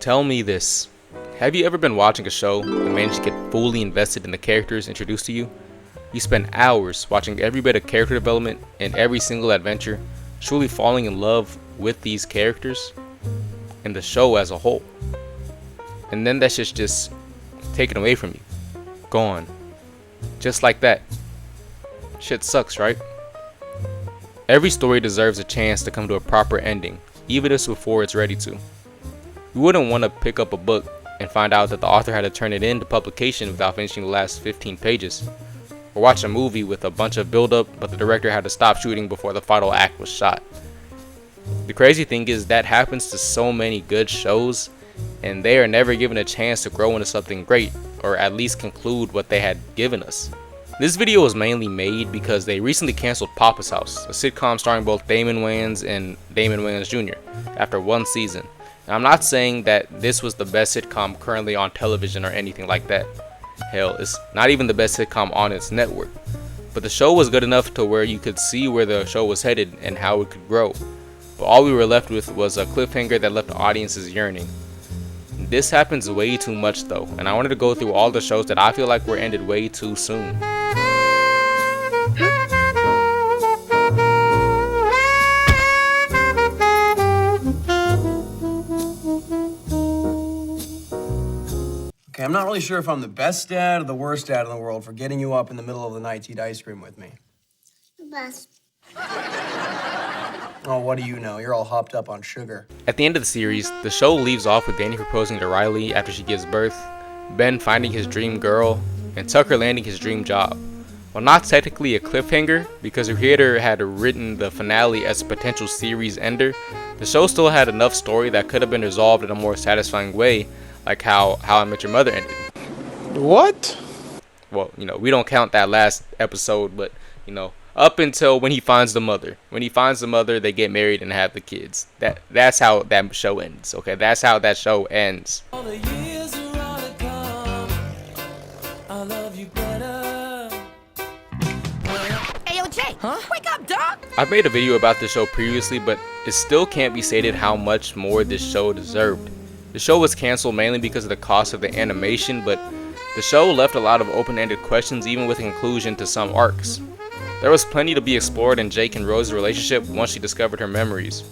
tell me this. Have you ever been watching a show and managed to get fully invested in the characters introduced to you? You spend hours watching every bit of character development and every single adventure, truly falling in love with these characters and the show as a whole. And then that shit's just taken away from you. Gone. Just like that. Shit sucks, right? Every story deserves a chance to come to a proper ending, even if it's before it's ready to. You wouldn't want to pick up a book and find out that the author had to turn it into publication without finishing the last 15 pages. Or watch a movie with a bunch of build-up, but the director had to stop shooting before the final act was shot. The crazy thing is that happens to so many good shows, and they are never given a chance to grow into something great, or at least conclude what they had given us. This video was mainly made because they recently canceled Papa's House, a sitcom starring both Damon Wayans and Damon Wayans Jr., after one season. And I'm not saying that this was the best sitcom currently on television or anything like that. Hell, it's not even the best sitcom on its network. But the show was good enough to where you could see where the show was headed and how it could grow. But all we were left with was a cliffhanger that left audiences yearning. This happens way too much though, and I wanted to go through all the shows that I feel like were ended way too soon. Okay, I'm not really sure if I'm the best dad or the worst dad in the world for getting you up in the middle of the night to eat ice cream with me. The best. Oh, what do you know? You're all hopped up on sugar. At the end of the series, the show leaves off with Danny proposing to Riley after she gives birth, Ben finding his dream girl, and Tucker landing his dream job. While not technically a cliffhanger, because the creator had written the finale as a potential series ender, the show still had enough story that could have been resolved in a more satisfying way, like how I Met Your Mother ended. What? Well, we don't count that last episode, but, up until when he finds the mother. When he finds the mother, they get married and have the kids. That's how that show ends, okay? That's how that show ends. All the years are all to come. I love you better. Ayo, Jay, wake up, dog! I've made a video about this show previously, but it still can't be stated how much more this show deserved. The show was canceled mainly because of the cost of the animation, but the show left a lot of open-ended questions even with a conclusion to some arcs. There was plenty to be explored in Jake and Rose's relationship once she discovered her memories,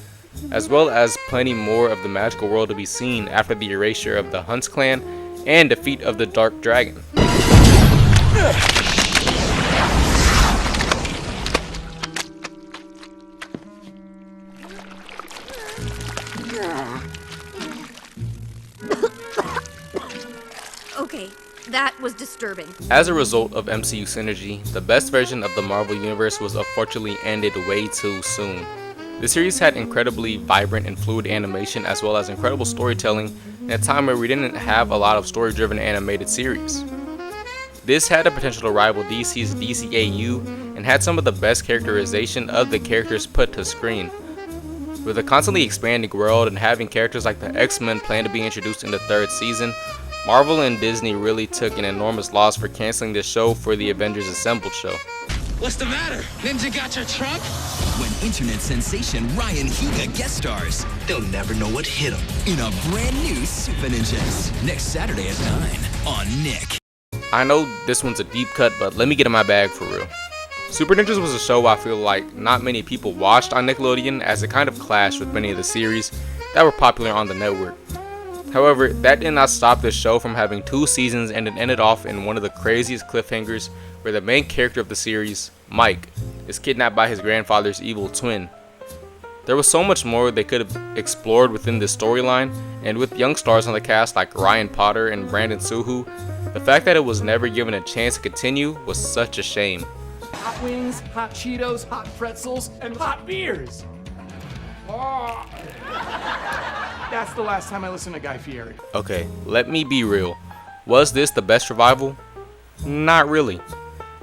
as well as plenty more of the magical world to be seen after the erasure of the Hunts clan and defeat of the Dark Dragon. Okay, that was disturbing. As a result of MCU synergy, the best version of the Marvel Universe was unfortunately ended way too soon. The series had incredibly vibrant and fluid animation as well as incredible storytelling in a time where we didn't have a lot of story-driven animated series. This had the potential to rival DC's DCAU and had some of the best characterization of the characters put to screen. With a constantly expanding world and having characters like the X-Men planned to be introduced in the third season, Marvel and Disney really took an enormous loss for canceling this show for the Avengers Assembled show. What's the matter? Ninja got your trunk? When internet sensation Ryan Higa guest stars, they'll never know what hit them in a brand new Supah Ninjas. Next Saturday at 9 on Nick. I know this one's a deep cut, but let me get in my bag for real. Supah Ninjas was a show I feel like not many people watched on Nickelodeon, as it kind of clashed with many of the series that were popular on the network. However, that did not stop this show from having 2 seasons, and it ended off in one of the craziest cliffhangers where the main character of the series, Mike, is kidnapped by his grandfather's evil twin. There was so much more they could have explored within this storyline, and with young stars on the cast like Ryan Potter and Brandon Suhu, the fact that it was never given a chance to continue was such a shame. Hot wings, hot Cheetos, hot pretzels, and hot beers. Oh. That's the last time I listened to Guy Fieri. Okay, let me be real. Was this the best revival? Not really.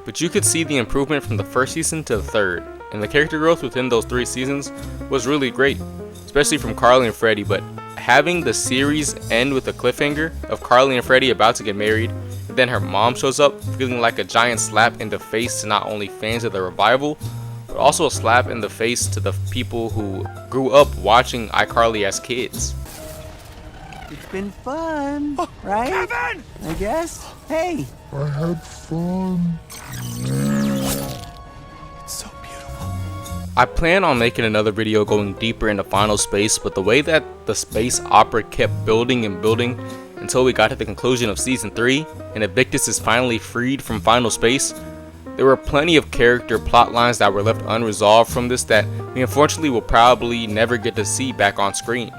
But you could see the improvement from the first season to the third, and the character growth within those 3 seasons was really great, especially from Carly and Freddie. But having the series end with a cliffhanger of Carly and Freddie about to get married, and then her mom shows up feeling like a giant slap in the face to not only fans of the revival, but also a slap in the face to the people who grew up watching iCarly as kids. It's been fun, right? Kevin! I guess. Hey, So beautiful. I plan on making another video going deeper into Final Space, but the way that the space opera kept building and building until we got to the conclusion of Season 3 and Invictus is finally freed from Final Space, there were plenty of character plot lines that were left unresolved from this that we unfortunately will probably never get to see back on screen.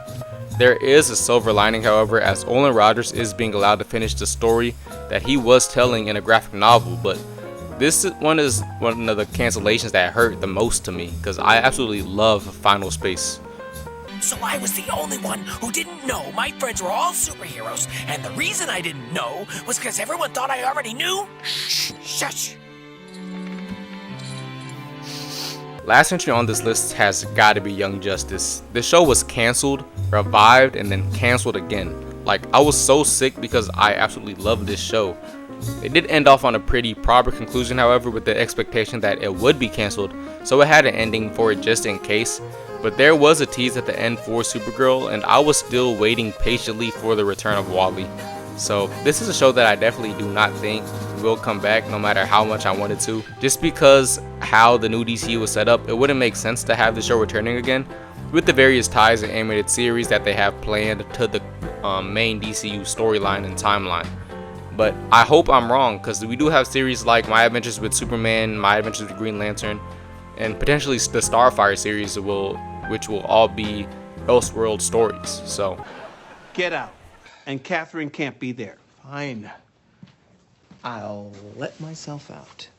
There is a silver lining, however, as Olin Rogers is being allowed to finish the story that he was telling in a graphic novel, but this one is one of the cancellations that hurt the most to me because I absolutely love Final Space. So I was the only one who didn't know my friends were all superheroes, and the reason I didn't know was because everyone thought I already knew? Shh, shush. Last entry on this list has got to be Young Justice. This show was canceled, revived, and then canceled again. Like, I was so sick because I absolutely loved this show. It did end off on a pretty proper conclusion, however, with the expectation that it would be canceled, so it had an ending for it just in case. But there was a tease at the end for Supergirl, and I was still waiting patiently for the return of Wally. So this is a show that I definitely do not think will come back no matter how much I wanted to. Just because how the new DCU was set up, it wouldn't make sense to have the show returning again with the various ties and animated series that they have planned to the main DCU storyline and timeline. But I hope I'm wrong, because we do have series like My Adventures with Superman, My Adventures with Green Lantern, and potentially the Starfire series which will all be Elseworld stories. So Get out. And Catherine can't be there. Fine. I'll let myself out.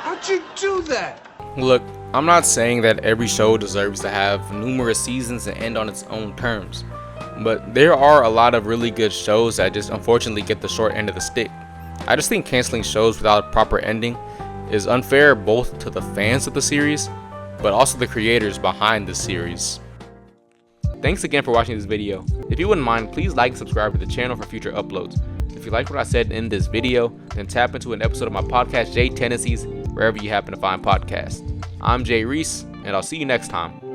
How'd you do that? look, I'm not saying that every show deserves to have numerous seasons and end on its own terms, but there are a lot of really good shows that just unfortunately get the short end of the stick. I just think canceling shows without a proper ending is unfair both to the fans of the series, but also the creators behind the series. Thanks again for watching this video. If you wouldn't mind, please like and subscribe to the channel for future uploads. If you liked what I said in this video, then tap into an episode of my podcast, Tendencies, wherever you happen to find podcasts. I'm Jay Reese, and I'll see you next time.